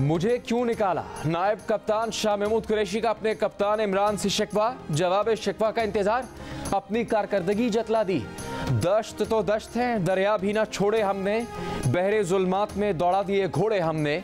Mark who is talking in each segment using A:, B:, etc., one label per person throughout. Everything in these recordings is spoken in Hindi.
A: मुझे क्यों निकाला? नायब कप्तान शाह महमूद कुरैशी का अपने कप्तान इमरान से शिकवा, जवाब शिकवा का इंतजार, अपनी कारकर्दगी जतला दी। दश्त तो दश्त है, दरिया भी ना छोड़े हमने, बहरे जुल्मात में दौड़ा दिए घोड़े हमने।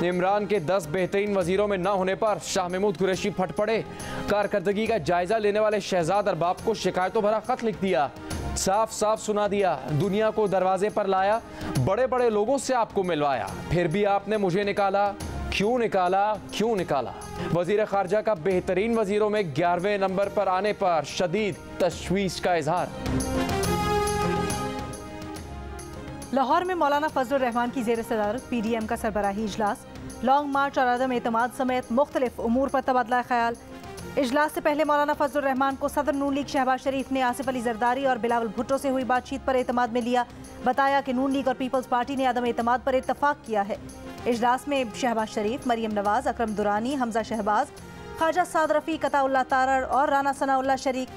A: इमरान के 10 बेहतरीन वजीरों में न होने पर शाह महमूद कुरैशी फट पड़े। कारकर्दगी का जायजा लेने वाले शहजाद अरबाब को शिकायतों भरा खत लिख दिया, साफ साफ सुना दिया, दुनिया को दरवाजे पर लाया, बड़े बड़े लोगों से आपको मिलवाया, फिर भी आपने मुझे निकाला। क्यों निकाला, क्यों निकाला? वजीर खारजा का बेहतरीन वजीरों में 11वें नंबर पर आने पर शदीद तशवीश का इजहार।
B: लाहौर में मौलाना फजलुर रहमान की जेर सदारत PDM का सरबराही इजलास, लॉन्ग मार्च और अदम एतमाद समेत मुख्तलिफ उमूर पर तबादला ख्याल। इजलास से पहले मौलाना फजलुर रहमान को सदर नून लीग शहबाज शरीफ ने आसिफ अली जरदारी और बिलावल भुट्टो से हुई बातचीत पर एतमाद में लिया। बताया कि नून लीग और पीपल्स पार्टी ने अदम एतमाद पर इत्तफाक किया है। इजलास में शहबाज शरीफ, मरियम नवाज, अकरम दुरानी, हमजा शहबाज, ख्वाजा साद रफ़ी, कताउल्लाह तारड़ और राना सनाउल्लाह शरीक,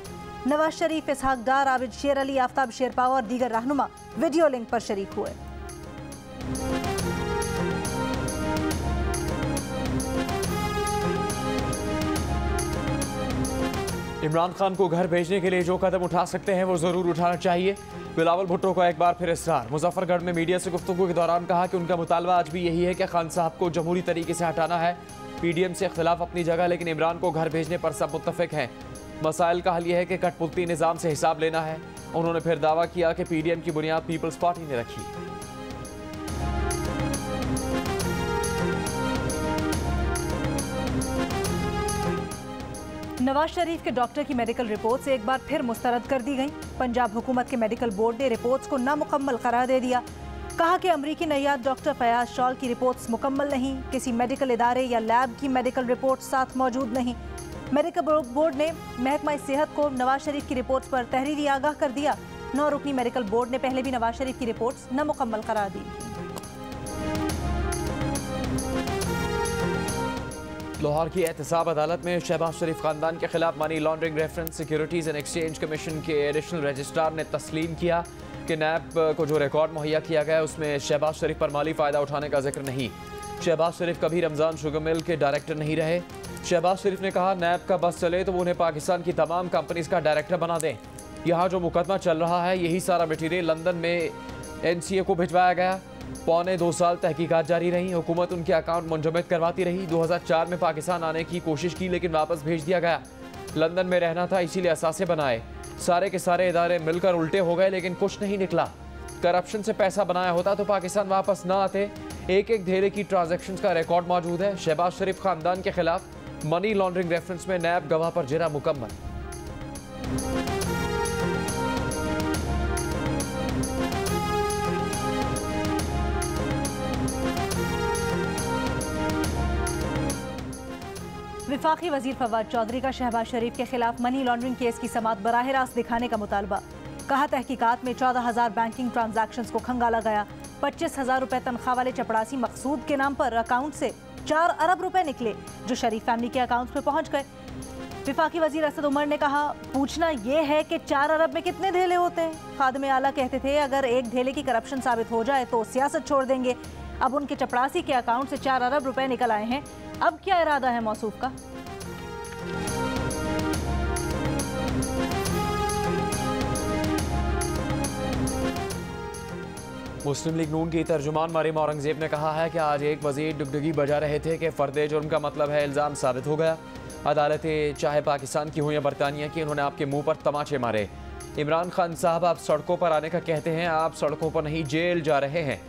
B: नवाज शरीफ, इसहाक डार, आबिद शेर अली, आफ्ताब शेरपावा और दीगर रहनुमा वीडियो लिंक पर शरीक हुए।
A: इमरान खान को घर भेजने के लिए जो कदम उठा सकते हैं वो जरूर उठाना चाहिए। बिलावल भुट्टो का एक बार फिर इसरार। मुजफ्फरगढ़ में मीडिया से गुफ्तगू के दौरान कहा कि उनका मुतालबा आज भी यही है कि खान साहब को जमहूरी तरीके से हटाना है। PDM से इख्तिलाफ अपनी जगह, लेकिन इमरान को घर भेजने पर सब मुत्तफिक हैं। मसाइल का हल यह है कि कठपुतली निज़ाम से हिसाब लेना है। उन्होंने फिर दावा किया कि PDM की बुनियाद पीपल्स पार्टी ने रखी।
B: नवाज शरीफ के डॉक्टर की मेडिकल रिपोर्ट्स एक बार फिर मुस्तरद कर दी गई। पंजाब हुकूमत के मेडिकल बोर्ड ने रिपोर्ट्स को नामुकम्मल करार दे दिया। कहा कि अमरीकी नैयाद डॉक्टर फयाज शॉल की रिपोर्ट्स मुकम्मल नहीं, किसी मेडिकल इदारे या लैब की मेडिकल रिपोर्ट साथ मौजूद नहीं। मेडिकल बोर्ड ने महकमा सेहत को नवाज शरीफ की रिपोर्ट्स पर तहरीरी आगाह कर दिया। 9 रुकनी मेडिकल बोर्ड ने पहले भी नवाज शरीफ की रिपोर्ट्स नामुकम्मल करार दी।
A: लाहौर की एहतसाब अदालत में शहबाज शरीफ खानदान के खिलाफ money laundering reference securities and exchange commission के एडिशनल रजिस्ट्रार ने तस्लीम किया कि नैब को जो रिकॉर्ड मुहैया किया गया उसमें शहबाज शरीफ पर माली फ़ायदा उठाने का जिक्र नहीं। शहबाज शरीफ कभी रमज़ान शुगर मिल के डायरेक्टर नहीं रहे। शहबाज शरीफ ने कहा नैब का बस चले तो वो उन्हें पाकिस्तान की तमाम कंपनीज़ का डायरेक्टर बना दें। यहाँ जो मुकदमा चल रहा है यही सारा मटीरियल लंदन में NCA को भिजवाया गया। पौने 2 साल तहकीकात जारी रही। हुकूमत उनके अकाउंट मुंजमद करवाती रही। 2004 में पाकिस्तान आने की कोशिश की लेकिन वापस भेज दिया गया। लंदन में रहना था इसीलिए असासे बनाए। सारे के सारे इदारे मिलकर उल्टे हो गए लेकिन कुछ नहीं निकला। करप्शन से पैसा बनाया होता तो पाकिस्तान वापस ना आते। एक एक धेरे की ट्रांजैक्शन का रिकॉर्ड मौजूद है। शहबाज शरीफ खानदान के खिलाफ मनी लॉन्ड्रिंग रेफरेंस में नैब गवाह पर जिरा मुकम्मल।
B: विफाकी वजीर फवाद चौधरी का शहबाज शरीफ के खिलाफ मनी लॉन्ड्रिंग केस की समाअत बराह रास्त दिखाने का मुतालबा। कहा तहकीकात में 14,000 बैंकिंग ट्रांजैक्शंस को खंगाला गया। 25,000 रुपए तनख्वाह वाले चपड़ासी मकसूद के नाम पर अकाउंट से 4 अरब रुपए निकले जो शरीफ फैमिली के अकाउंट में पहुंच गए। विफाकी वजीर असद उमर ने कहा पूछना यह है कि 4 अरब में कितने धेले होते हैं। खादमे आला कहते थे अगर एक धेले की करप्शन साबित हो जाए तो सियासत छोड़ देंगे। अब उनके चपड़ासी के अकाउंट से 4 अरब रुपए निकल आए हैं। अब क्या इरादा है मौसूफ का?
A: मुस्लिम लीग नून की तर्जुमान मरियम औरंगजेब ने कहा है कि आज एक वजीर डुगडुगी बजा रहे थे कि फर्दे जुर्म का मतलब है इल्ज़ाम साबित हो गया। अदालतें चाहे पाकिस्तान की हों या बरतानिया की, उन्होंने आपके मुंह पर तमाचे मारे। इमरान खान साहब आप सड़कों पर आने का कहते हैं, आप सड़कों पर नहीं जेल जा रहे हैं।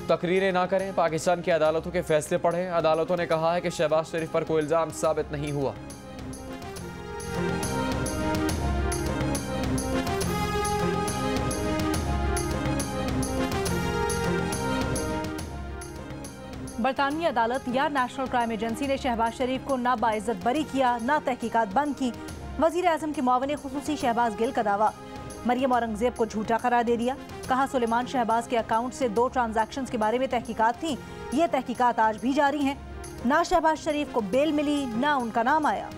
A: तकरीरें ना करें, पाकिस्तान की अदालतों के फैसले पढ़ें। अदालतों ने कहा है कि शहबाज शरीफ पर कोई इल्ज़ाम साबित नहीं हुआ।
B: बरतानवी अदालत या नेशनल क्राइम एजेंसी ने शहबाज शरीफ को ना बाइज्जत बरी किया, ना तहकीकात बंद की। वजीर आजम के मुआविन खुसूसी शहबाज गिल का दावा। मरियम औरंगजेब को झूठा करार दे दिया। कहा सुलेमान शहबाज के अकाउंट से 2 ट्रांजैक्शंस के बारे में तहकीकात थी। ये तहकीकात आज भी जारी हैं। ना शहबाज शरीफ को बेल मिली, ना उनका नाम आया।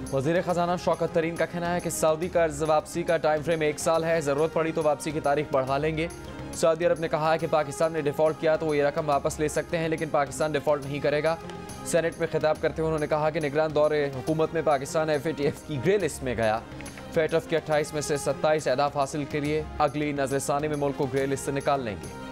A: वज़ीर ख़जाना शौकत तरीन का कहना है कि सऊदी कर्ज वापसी का टाइम फ्रेम 1 साल है। ज़रूरत पड़ी तो वापसी की तारीख बढ़ा लेंगे। सऊदी अरब ने कहा है कि पाकिस्तान ने डिफ़ॉल्ट किया तो वो ये रकम वापस ले सकते हैं, लेकिन पाकिस्तान डिफ़ॉल्ट नहीं करेगा। सेनेट में खिताब करते हुए उन्होंने कहा कि निगरान दौरे हुकूमत में पाकिस्तान FATF की ग्रे लिस्ट में गया। FATF के 28 में से 27 अहदाफ हासिल के लिए अगली नज़रसानी में मुल्क को ग्रे लिस्ट से निकाल लेंगे।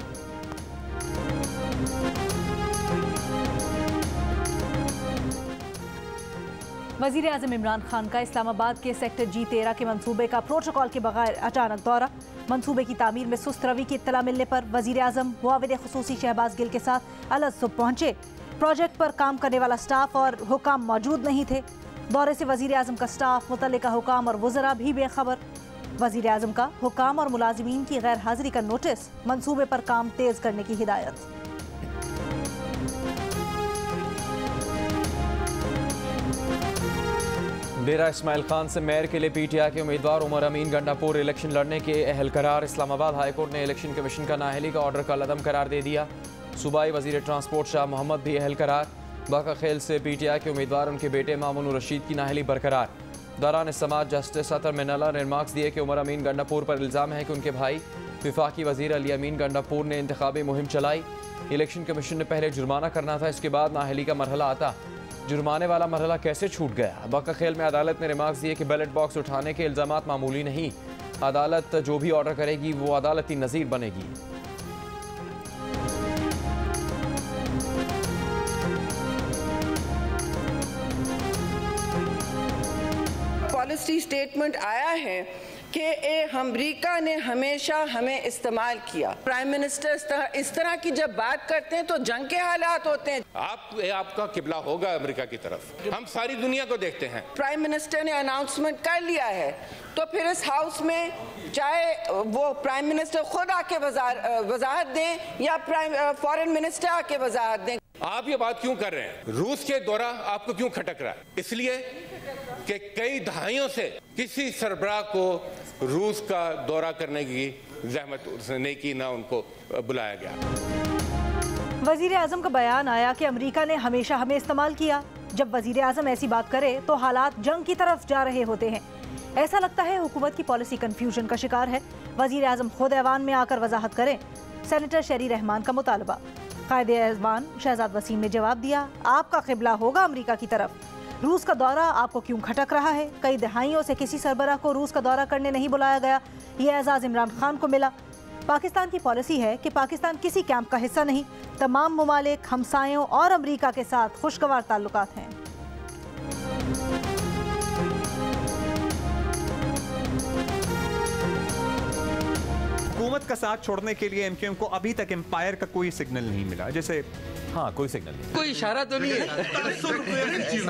B: वज़ीर आज़म इमरान खान का इस्लामाबाद के सेक्टर G13 के मंसूबे का प्रोटोकॉल के बगैर अचानक दौरा। मंसूबे की तामीर में सुस्त रवि की इत्तला मिलने पर वज़ीर आज़म मुआविन ख़ुसूसी शहबाज गिल के साथ अलग सुबह पहुंचे। प्रोजेक्ट पर काम करने वाला स्टाफ और हुकाम मौजूद नहीं थे। दौरे से वज़ीर आज़म का स्टाफ, मुतल्लिका हुकाम और वज़रा भी बेखबर। वज़ीर आज़म का हुकाम और मुलाजिमीन की गैर हाजिरी का नोटिस, मंसूबे पर काम तेज़ करने की हिदायत।
A: डेरा इस्माइल खान से मेयर के लिए PTI के उम्मीदवार उमर अमीन गंडापुर इलेक्शन लड़ने के अहल करार। इस्लामाबाद हाई कोर्ट ने इलेक्शन कमीशन का नाअहली का ऑर्डर कल अदम करार दे दिया। सूबाई वजीर ट्रांसपोर्ट शाह मोहम्मद भी अहल करार। बाका खेल से PTI के उम्मीदवार उनके बेटे मामून रशीद की नाअहली बरकरार। दौरान समात जस्टिस अतर मिनला ने रिमार्क्स दिए कि उमर अमीन गंडापुर पर इल्ज़ाम है कि उनके भाई विफाकी वजीर अली अमीन गंडापुर ने इंतखाबी मुहिम चलाई। इलेक्शन कमीशन ने पहले जुर्माना करना था, इसके बाद नाअहली का मरहला आता। जुर्माने वाला मरहला कैसे छूट गया? बाका खेल में अदालत ने रिमार्क्स दिए कि बैलेट बॉक्स उठाने के इल्ज़ामात मामूली नहीं। अदालत जो भी ऑर्डर करेगी वो अदालती नज़ीर बनेगी।
C: पॉलिसी स्टेटमेंट आया है कि अमरीका ने हमेशा हमें इस्तेमाल किया। प्राइम मिनिस्टर इस तरह की जब बात करते हैं तो जंग के हालात होते हैं।
D: आपका किबला होगा अमेरिका की तरफ, हम सारी दुनिया को देखते हैं।
C: प्राइम मिनिस्टर ने अनाउंसमेंट कर लिया है तो फिर इस हाउस में चाहे वो प्राइम मिनिस्टर खुद आके वजाहत दें या फॉरेन मिनिस्टर आके वजाहत दें।
D: आप ये बात क्यों कर रहे हैं? रूस के दौरा आपको क्यों खटक रहा है? इसलिए कि कई दहाइयों से किसी सरबराह को रूस का दौरा करने की ज़हमत उसने नहीं की, ना उनको बुलाया गया।
B: वज़ीर आज़म का बयान आया कि अमेरिका ने हमेशा हमें इस्तेमाल किया। जब वज़ीर आज़म ऐसी बात करे तो हालात जंग की तरफ जा रहे होते हैं। ऐसा लगता है हुकूमत की पॉलिसी कन्फ्यूजन का शिकार है। वज़ीर आज़म खुद ऐवान में आकर वजाहत करें। सेनेटर शेरी रहमान का मुतालबा। कायदे ऐवान शहजाद वसीम ने जवाब दिया, आपका क़िबला होगा अमेरिका की तरफ। रूस का दौरा आपको क्यों खटक रहा है? कई दहाइयों से किसी सरबराह को रूस का दौरा करने नहीं बुलाया गया। ये एजाज़ इमरान खान को मिला। पाकिस्तान की पॉलिसी है कि पाकिस्तान किसी कैंप का हिस्सा नहीं। तमाम ममालिक, हमसायों और अमेरिका के साथ खुशगवार ताल्लुकात हैं।
E: हुकूमत का साथ छोड़ने के लिए MQM को अभी तक एम्पायर का कोई सिग्नल नहीं मिला। जैसे कोई सिग्नल नहीं,
F: कोई इशारा तो नहीं है।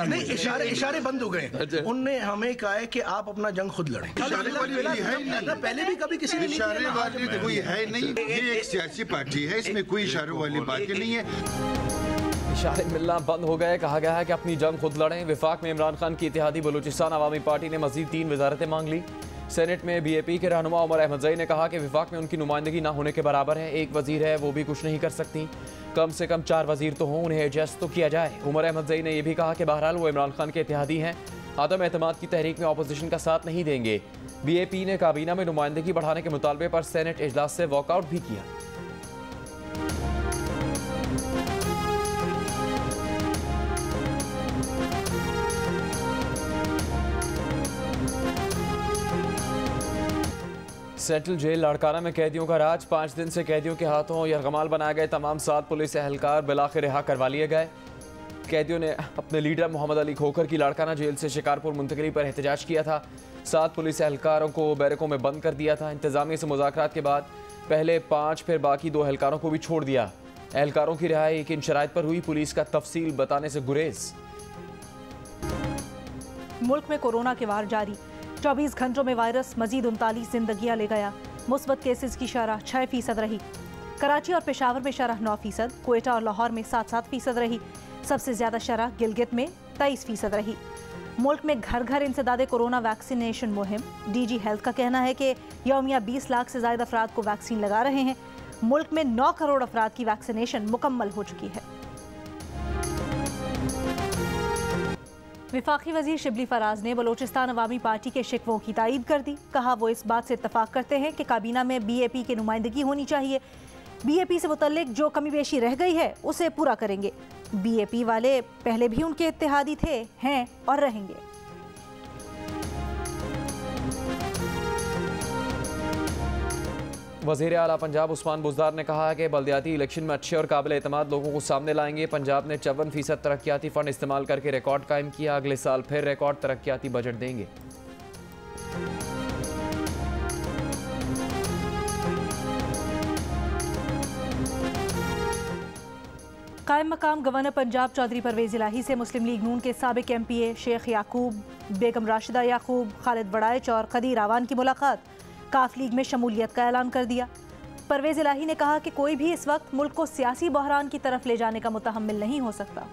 G: नहीं, इशारे बंद हो गए। उनने हमें कहा है कि आप अपना जंग खुद लड़ें। पहले भी कभी किसी ने
H: इशारे वाली कोई है नहीं। ये एक सियासी पार्टी है, इसमें कोई इशारों वाली बात नहीं है।
A: इशारे मिलना बंद हो गए। कहा गया है कि अपनी जंग खुद लड़ें। विफाक में इमरान खान की इत्तेहादी बलूचिस्तान अवामी पार्टी ने मजीद 3 वजारतें मांग ली। सेनेट में BAP के रहनुमा उमर अहमदज़ई ने कहा कि विफाक में उनकी नुमाइंदगी ना होने के बराबर है। एक वजीर है, वो भी कुछ नहीं कर सकती। कम से कम 4 वजीर तो हों, उन्हें एडजस्ट तो किया जाए। उमर अहमदज़ई ने यह भी कहा कि बहरहाल वो इमरान खान के इत्तेहादी हैं, आदम एतमाद की तहरीक में अपोजिशन का साथ नहीं देंगे। BAP ने काबीना में नुमाइंदगी बढ़ाने के मुतालबे पर सेनेट इजलास से वॉकआउट भी किया। सेंट्रल जेल लाड़काना में कैदियों का राज। 5 दिन से कैदियों के हाथों यरगमाल बनाए गए तमाम 7 पुलिस एहलकार बिलाखिर रिहा करवा लिए गए। कैदियों ने अपने लीडर मोहम्मद अली खोखर की लाड़काना जेल से शिकारपुर मुंतकली पर एहतजाज किया था। 7 पुलिस एहलकारों को बैरकों में बंद कर दिया था। इंतजामिया से मुज़ाकरात के बाद पहले 5 फिर बाकी 2 एहलकारों को भी छोड़ दिया। एहलकारों की रिहाई किन शराइत पर हुई, पुलिस का तफसील बताने से गुरेज।
B: मुल्क में कोरोना के वार जारी। 24 घंटों में वायरस मजीद 39 जिंदगियां ले गया। मुस्बत केसेस की शरह 6% रही। कराची और पेशावर में शरह 9%, क्वेटा और लाहौर में 7% रही। सबसे ज्यादा शरह गिलगित में 23% रही। मुल्क में घर घर इंसदादे कोरोना वैक्सीनेशन मुहिम। DG हेल्थ का कहना है कि यौमिया 20 लाख से ज्यादा अफराद को वैक्सीन लगा रहे हैं। मुल्क में 9 करोड़ अफराद की वैक्सीनेशन मुकम्मल हो चुकी है। वफाकी वजीर शिबली फराज ने बलोचिस्तान अवामी पार्टी के शिकवों की तायीद कर दी। कहा वो इस बात से इत्तफाक करते हैं कि काबीना में BAP की नुमाइंदगी होनी चाहिए। BAP से मुतल्लिक जो कमी बेशी रह गई है उसे पूरा करेंगे। BAP वाले पहले भी उनके इत्तेहादी थे, हैं और रहेंगे।
A: वज़ीर आला पंजाब उस्मान बुज़दार ने कहा है कि बल्दियाती इलेक्शन में अच्छे और काबिल एतमाद लोगों को सामने लाएंगे। पंजाब ने 54% तरक्याती फ़ंड इस्तेमाल करके रिकॉर्ड कायम किया। अगले साल फिर रिकॉर्ड तरक्याती बजट देंगे।
B: कायम मकाम गवर्नर पंजाब चौधरी परवेज़ इलाही से मुस्लिम लीग नून के साबिक MPA शेख याकूब, बेगम राशिदा याकूब, खालिद बड़ाइच और कदीर आवान की मुलाकात। काफ लीग में शमूलियत का ऐलान कर दिया। परवेज़ इलाही ने कहा कि कोई भी इस वक्त मुल्क को सियासी बहरान की तरफ ले जाने का मुतहम्मिल नहीं हो सकता।